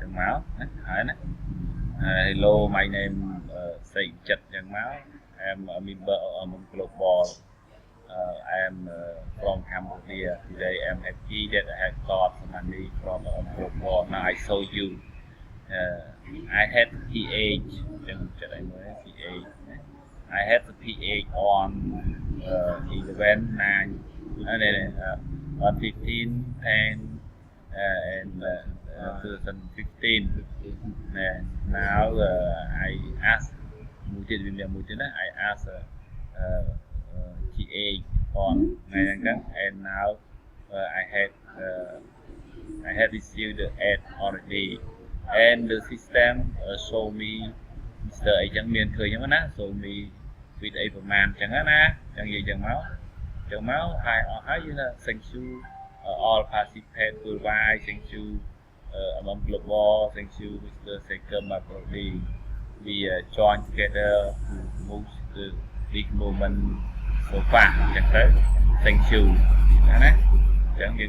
chẳng máu hỏi nè hello my name say chật chẳng máu I'm a member of global I am from Cambodia today I'm happy that I have got money from global now I show you I had PH chẳng chật anh mới PH I had the PH on 11 9 on 15 10 and 2015 now I asked I asked GA on and now I had received the ad already and the system show me Mr. ấy chẳng miền khởi chẳng á show me with a man chẳng á chẳng gì chẳng máu hai như là thank you all participants worldwide thank you among global thank you Mr. Seker Mabrodi we join together to move the big movement so far chẳng thế thank you chẳng gì